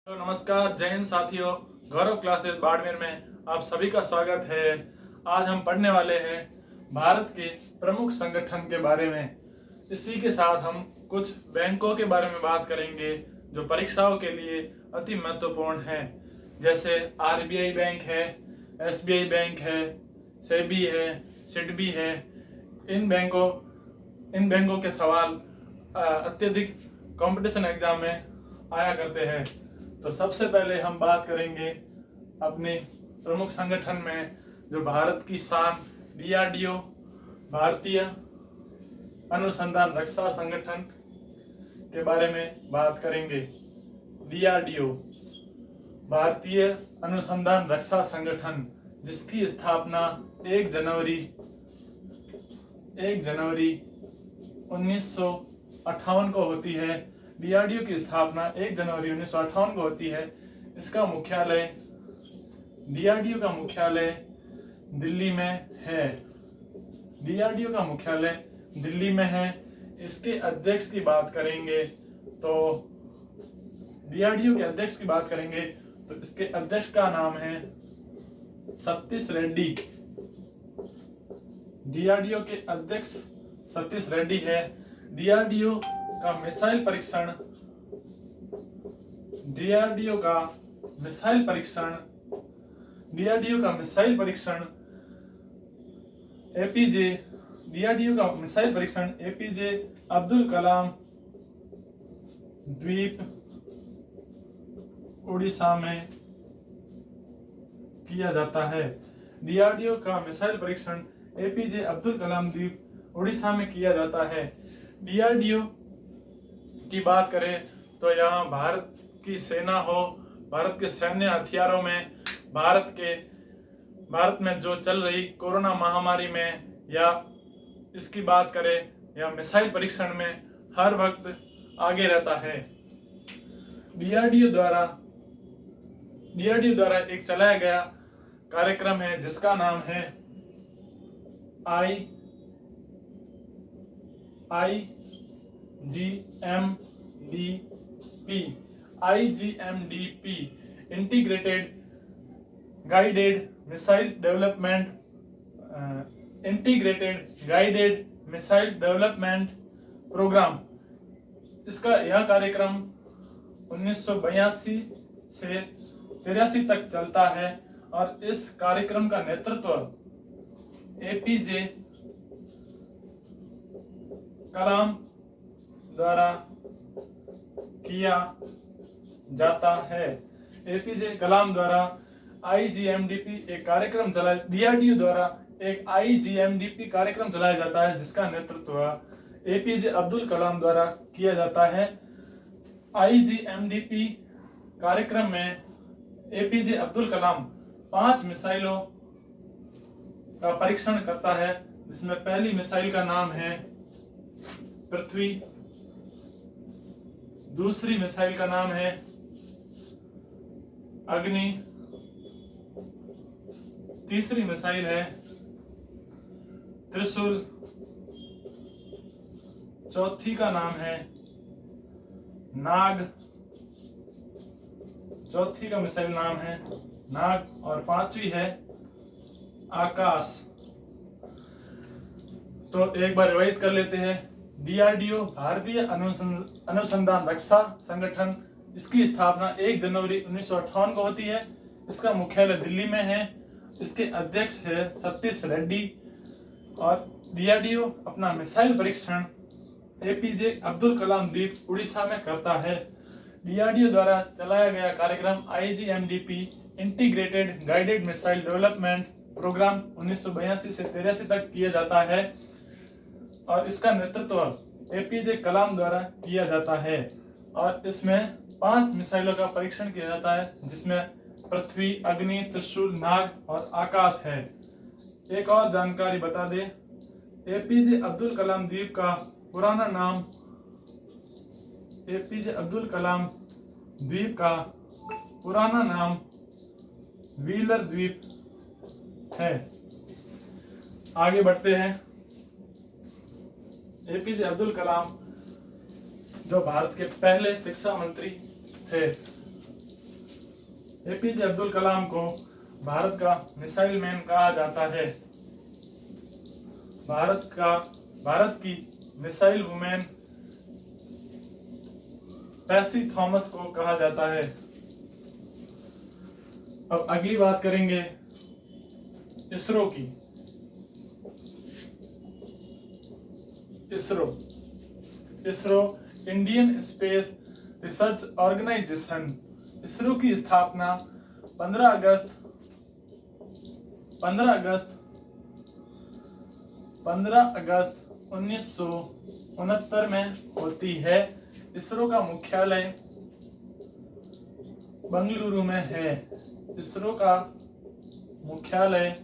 तो नमस्कार, जय हिंद साथियों। गौरव क्लासेस बाड़मेर में आप सभी का स्वागत है। आज हम पढ़ने वाले हैं भारत के प्रमुख संगठन के बारे में। इसी के साथ हम कुछ बैंकों के बारे में बात करेंगे जो परीक्षाओं के लिए अति महत्वपूर्ण हैं, जैसे आरबीआई बैंक है, एसबीआई बैंक है, सेबी है, सिडबी है। इन बैंकों के सवाल अत्यधिक कंपटीशन एग्जाम में आया करते हैं। तो सबसे पहले हम बात करेंगे अपने प्रमुख संगठन में जो भारत की शान डीआरडीओ, भारतीय अनुसंधान रक्षा संगठन के बारे में बात करेंगे। डीआरडीओ भारतीय अनुसंधान रक्षा संगठन, जिसकी स्थापना 1 जनवरी 1958 को होती है। डीआरडीओ की स्थापना 1 जनवरी 1958 को होती है। इसका मुख्यालय, डीआरडीओ का मुख्यालय दिल्ली में है। डीआरडीओ का मुख्यालय दिल्ली में है। इसके अध्यक्ष की बात करेंगे तो डीआरडीओ के अध्यक्ष की बात करेंगे तो इसके अध्यक्ष का नाम है सतीश रेड्डी। डीआरडीओ के अध्यक्ष सतीश रेड्डी है। डीआरडीओ का मिसाइल परीक्षण एपीजे अब्दुल कलाम द्वीप उड़ीसा में किया जाता है। डीआरडीओ का मिसाइल परीक्षण एपीजे अब्दुल कलाम द्वीप उड़ीसा में किया जाता है। डीआरडीओ की बात करें तो यहाँ भारत की सेना हो, भारत के सैन्य हथियारों में, भारत में जो चल रही कोरोना महामारी में, या इसकी बात करें या मिसाइल परीक्षण में हर वक्त आगे रहता है। डीआरडीओ द्वारा एक चलाया गया कार्यक्रम है जिसका नाम है IGMDP integrated guided missile development programme. यह कार्यक्रम 1982 से 83 तक चलता है और इस कार्यक्रम का नेतृत्व एपीजे कलाम द्वारा किया जाता है। एपीजे कलाम द्वारा आईजीएमडीपी एक कार्यक्रम चलाया, डीआरडीओ द्वारा एक आईजीएमडीपी कार्यक्रम चलाया जाता है जिसका नेतृत्व एपीजे अब्दुल कलाम द्वारा किया जाता है। आईजीएमडीपी कार्यक्रम में एपीजे अब्दुल कलाम 5 मिसाइलों का परीक्षण करता है, जिसमें पहली मिसाइल का नाम है पृथ्वी, दूसरी मिसाइल का नाम है अग्नि, तीसरी मिसाइल है त्रिशूल, चौथी का नाम है नाग, चौथी का मिसाइल नाम है नाग, और 5वीं है आकाश। तो एक बार रिवाइज कर लेते हैं। डीआरडीओ भारतीय अनुसंधान रक्षा संगठन, इसकी स्थापना 1 जनवरी 1958 को होती है। इसका मुख्यालय दिल्ली में है। इसके अध्यक्ष है सतीश रेड्डी। और डीआरडीओ अपना मिसाइल परीक्षण एपीजे अब्दुल कलाम द्वीप उड़ीसा में करता है। डीआरडीओ द्वारा चलाया गया कार्यक्रम IGMDP integrated guided missile development programme 1982 से 83 तक किया जाता है और इसका नेतृत्व एपीजे कलाम द्वारा किया जाता है। और इसमें 5 मिसाइलों का परीक्षण किया जाता है, जिसमें पृथ्वी, अग्नि, त्रिशूल, नाग और आकाश है। एक और जानकारी बता दें, एपीजे अब्दुल कलाम द्वीप का पुराना नाम, एपीजे अब्दुल कलाम द्वीप का पुराना नाम व्हीलर द्वीप है। आगे बढ़ते हैं। एपीजे अब्दुल कलाम जो भारत के पहले शिक्षा मंत्री थे, एपीजे अब्दुल कलाम को भारत का मिसाइल मैन कहा जाता है। भारत की मिसाइल वुमेन पैसी थॉमस को कहा जाता है। अब अगली बात करेंगे इसरो की। ISRO Indian space research organisation. ISRO की स्थापना 15 अगस्त 1969 में होती है। इसरो का मुख्यालय बेंगलुरु में है। इसरो का मुख्यालय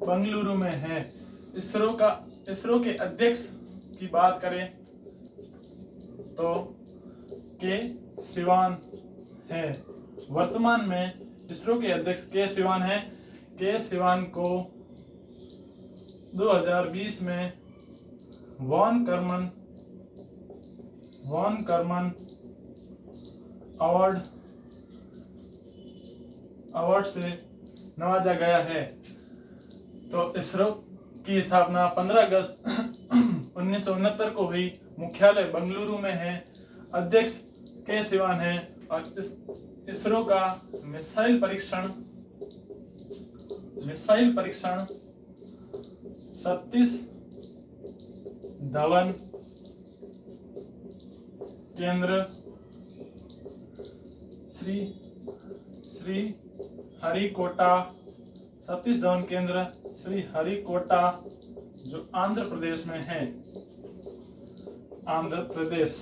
बेंगलुरु में है। इसरो के अध्यक्ष की बात करें तो के सिवान है। वर्तमान में इसरो के अध्यक्ष के सिवान है। के सिवान को 2020 में वॉन करमन अवार्ड से नवाजा गया है। तो इसरो की स्थापना 15 अगस्त 1969 को हुई। मुख्यालय बेंगलुरु में है। अध्यक्ष के सिवान है। और इसरो का मिसाइल परीक्षण सतीश धवन केंद्र सतीश धवन केंद्र श्री हरिकोटा जो आंध्र प्रदेश में है। आंध्र प्रदेश।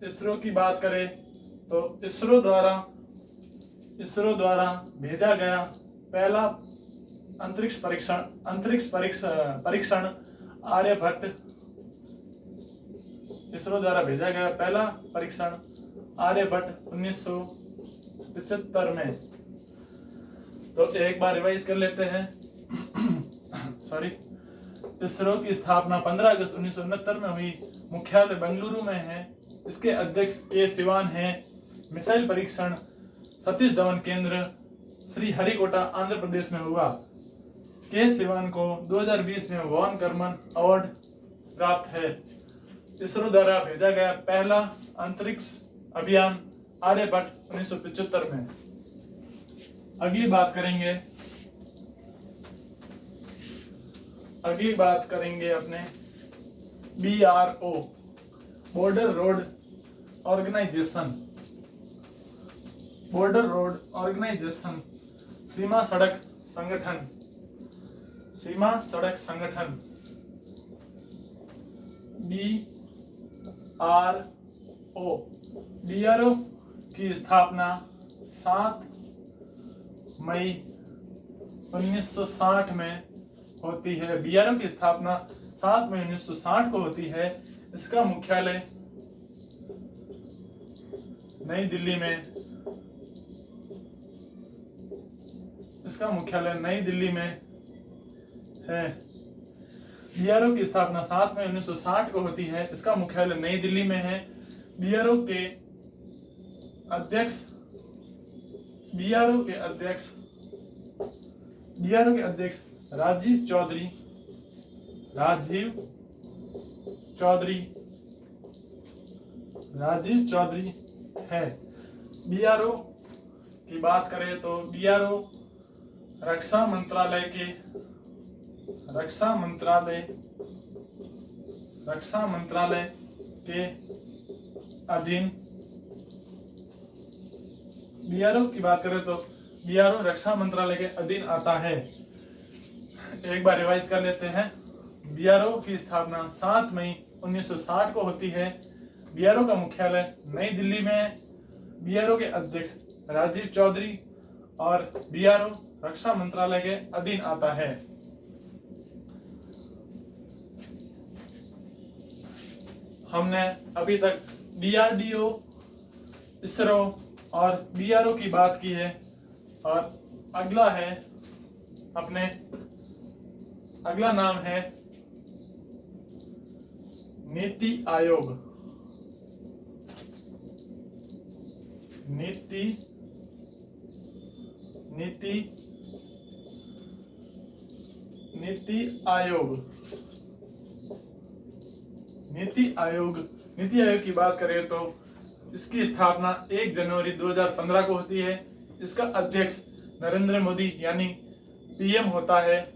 इसरो की बात करें तो इसरो द्वारा भेजा गया पहला अंतरिक्ष परीक्षण आर्यभट्ट। इसरो द्वारा भेजा गया पहला परीक्षण आर्यभट्ट 1975 में। तो एक बार रिवाइज कर लेते हैं। सॉरी। इसरो की स्थापना 15 अगस्त 1969 में हुई। मुख्यालय बेंगलुरु में है। इसके अध्यक्ष के सिवान है। मिसाइल परीक्षण सतीश धवन केंद्र श्री हरिकोटा आंध्र प्रदेश में हुआ। के सिवान को 2020 में वॉन करमन अवार्ड प्राप्त है। इसरो द्वारा भेजा गया पहला अंतरिक्ष अभियान आर्यभट्ट 1975 में। अगली बात करेंगे अपने BRO बॉर्डर रोड ऑर्गेनाइजेशन सीमा सड़क संगठन BRO की स्थापना 7 मई 1960 में होती है। BRO की स्थापना 7 मई 1960 को होती है। इसका मुख्यालय नई दिल्ली में है। BRO की स्थापना 7 मई 1960 को होती है। इसका मुख्यालय नई दिल्ली में है। BRO के अध्यक्ष राजीव चौधरी है। BRO की बात करें तो BRO रक्षा मंत्रालय के अधीन। BRO की बात करें तो BRO रक्षा मंत्रालय के अधीन आता है। एक बार रिवाइज कर लेते हैं। BRO की स्थापना 7 मई 1960 को होती है। BRO का मुख्यालय नई दिल्ली में है। BRO के अध्यक्ष राजीव चौधरी और BRO रक्षा मंत्रालय के अधीन आता है। हमने अभी तक DRDO, इसरो और BRO की बात की है। और अगला नाम है नीति आयोग। नीति नीति नीति आयोग नीति आयोग की बात करें तो इसकी स्थापना 1 जनवरी 2015 को होती है। इसका अध्यक्ष नरेंद्र मोदी यानी पीएम होता है।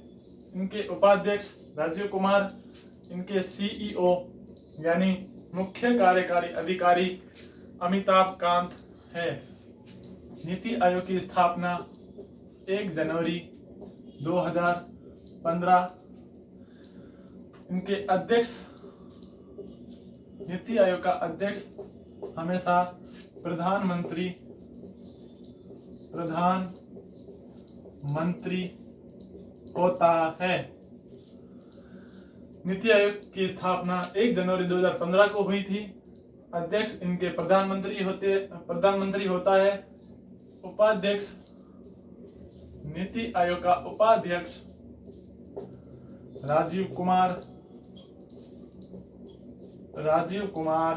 इनके उपाध्यक्ष राजीव कुमार, इनके सीईओ यानी मुख्य कार्यकारी अधिकारी अमिताभ कांत है। नीति आयोग की स्थापना 1 जनवरी 2015। इनके अध्यक्ष, नीति आयोग का अध्यक्ष हमेशा प्रधानमंत्री होता है। नीति आयोग की स्थापना 1 जनवरी 2015 को हुई थी। अध्यक्ष इनके प्रधानमंत्री होता है। उपाध्यक्ष, नीति आयोग का उपाध्यक्ष राजीव कुमार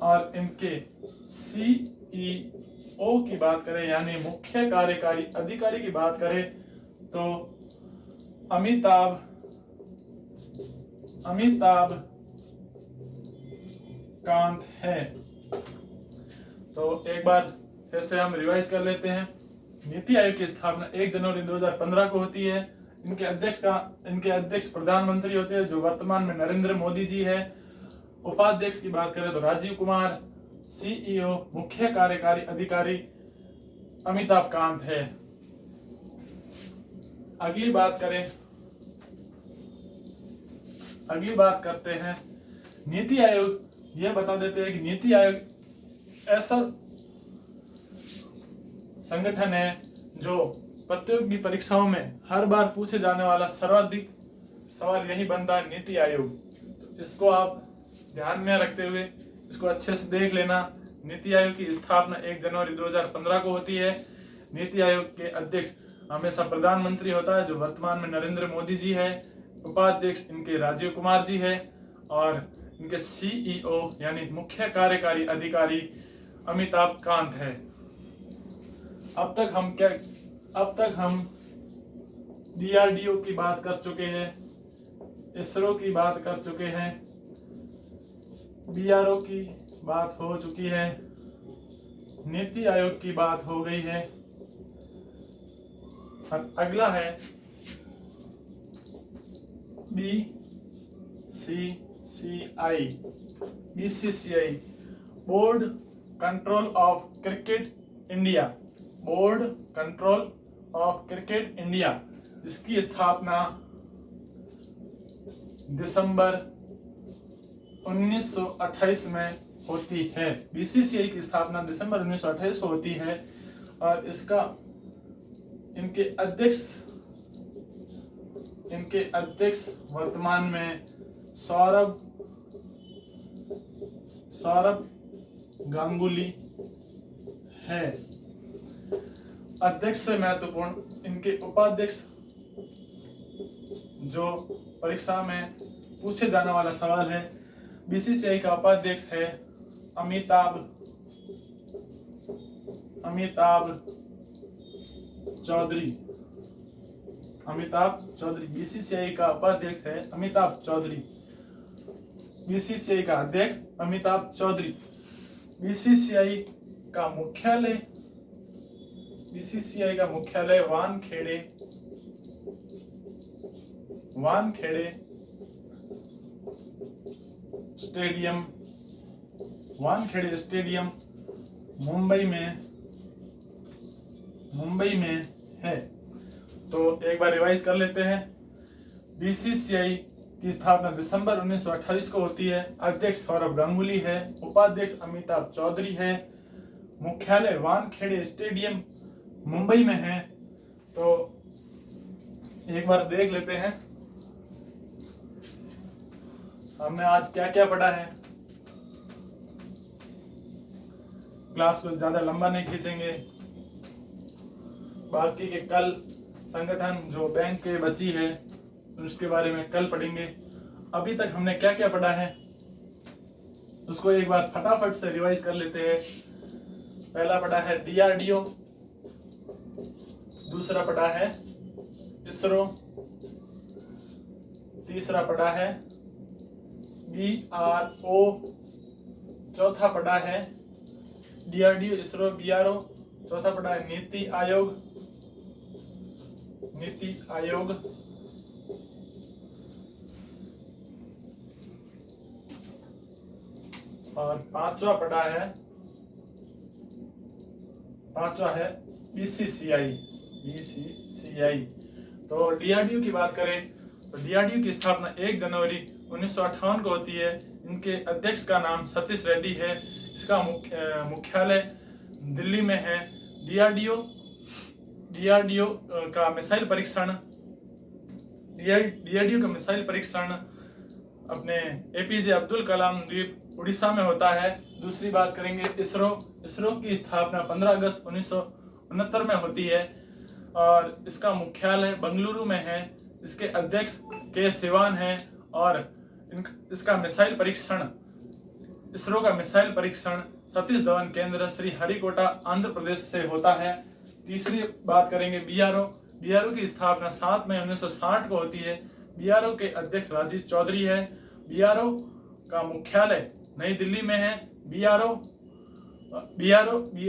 और इनके सीईओ की बात करें यानी मुख्य कार्यकारी अधिकारी की बात करें तो अमिताभ कांत है। तो एक बार फिर से हम रिवाइज कर लेते हैं। नीति आयोग की स्थापना 1 जनवरी 2015 को होती है। इनके अध्यक्ष प्रधानमंत्री होते हैं जो वर्तमान में नरेंद्र मोदी जी है। उपाध्यक्ष की बात करें तो राजीव कुमार, सीईओ मुख्य कार्यकारी अधिकारी अमिताभ कांत है। अगली बात करते हैं नीति आयोग। यह बता देते हैं कि नीति आयोग ऐसा संगठन है जो प्रतियोगी परीक्षाओं में हर बार पूछे जाने वाला सर्वाधिक सवाल यही बनता है, नीति आयोग। तो इसको आप ध्यान में रखते हुए इसको अच्छे से देख लेना। नीति आयोग की स्थापना 1 जनवरी 2015 को होती है। नीति आयोग के अध्यक्ष हमेशा प्रधानमंत्री होता है जो वर्तमान में नरेंद्र मोदी जी है। उपाध्यक्ष इनके राजीव कुमार जी है और इनके सीईओ यानी मुख्य कार्यकारी अधिकारी अमिताभ कांत है। अब तक हम डीआरडीओ की बात कर चुके हैं, इसरो की बात कर चुके हैं, बीआरओ की बात हो चुकी है, नीति आयोग की बात हो गई है। और अगला है BCCI, board control of cricket India. इसकी स्थापना दिसंबर 1928 में होती है। बीसीसीआई की स्थापना दिसंबर 1928 को होती है और इनके अध्यक्ष वर्तमान में सौरभ गांगुली है। अध्यक्ष से महत्वपूर्ण इनके उपाध्यक्ष जो परीक्षा में पूछे जाने वाला सवाल है। बीसीसीआई का उपाध्यक्ष है अमिताभ चौधरी। बीसीसीआई का उपाध्यक्ष है अमिताभ चौधरी। बीसीसीआई का अध्यक्ष अमिताभ चौधरी। बीसीसीआई का मुख्यालय वानखेड़े स्टेडियम मुंबई में है। तो एक बार रिवाइज कर लेते हैं। बीसीसीआई की स्थापना दिसंबर 1928 को होती है। अध्यक्ष सौरभ गांगुली है। उपाध्यक्ष अमिताभ चौधरी है। मुख्यालय वानखेड़े स्टेडियम मुंबई में है। तो एक बार देख लेते हैं हमने आज क्या क्या पढ़ा है। क्लास को ज्यादा लंबा नहीं खींचेंगे, बाकी के कल संगठन जो बैंक के बची है उसके बारे में कल पढ़ेंगे। अभी तक हमने क्या क्या पढ़ा है। उसको एक बार फटाफट से रिवाइज कर लेते हैं। पहला पढ़ा है DRDO, दूसरा पढ़ा है इसरो, तीसरा पढ़ा है BRO, चौथा पढ़ा है DRDO, इसरो, BRO, चौथा पढ़ा है नीति आयोग, और पांचवा है BCCI। तो DRDO की बात करें तो DRDO की स्थापना 1 जनवरी 1958 को होती है। इनके अध्यक्ष का नाम सतीश रेड्डी है। इसका मुख्यालय दिल्ली में है। DRDO का मिसाइल परीक्षण अपने APJ अब्दुल कलाम द्वीप उड़ीसा में होता है। दूसरी बात करेंगे इसरो की स्थापना 15 अगस्त 1969 में होती है और इसका मुख्यालय बेंगलुरु में है। इसके अध्यक्ष के सिवान है और इसरो का मिसाइल परीक्षण सतीश धवन केंद्र श्री हरिकोटा आंध्र प्रदेश से होता है। तीसरी बात करेंगे BRO की स्थापना 7 मई 1960 को होती है। BRO के अध्यक्ष राजीव चौधरी है। BRO का मुख्यालय नई दिल्ली में है। BRO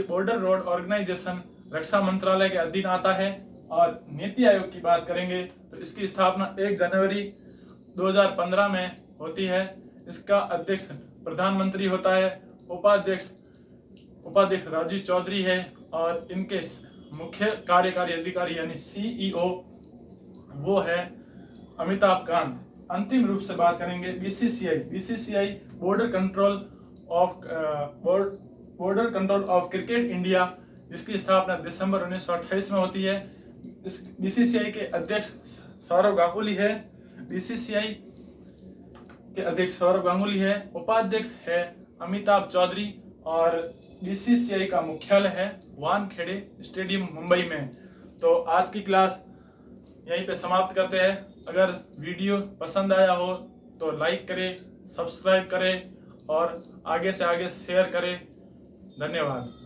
बॉर्डर रोड ऑर्गेनाइजेशन रक्षा मंत्रालय के अधीन आता है। और नीति आयोग की बात करेंगे तो इसकी स्थापना 1 जनवरी 2015 में होती है। इसका अध्यक्ष प्रधानमंत्री होता है। उपाध्यक्ष राजीव चौधरी है और इनके मुख्य कार्यकारी अधिकारी यानी CEO वो है अमिताभ कांत। अंतिम रूप से बात करेंगे BCCI border control of cricket India, जिसकी स्थापना दिसंबर 1928 में होती है। इस BCCI के अध्यक्ष सौरव गांगुली है। उपाध्यक्ष है अमिताभ चौधरी और BCCI का मुख्यालय है वानखेड़े स्टेडियम मुंबई में। तो आज की क्लास यहीं पे समाप्त करते हैं। अगर वीडियो पसंद आया हो तो लाइक करें, सब्सक्राइब करें और आगे से आगे शेयर करें। धन्यवाद।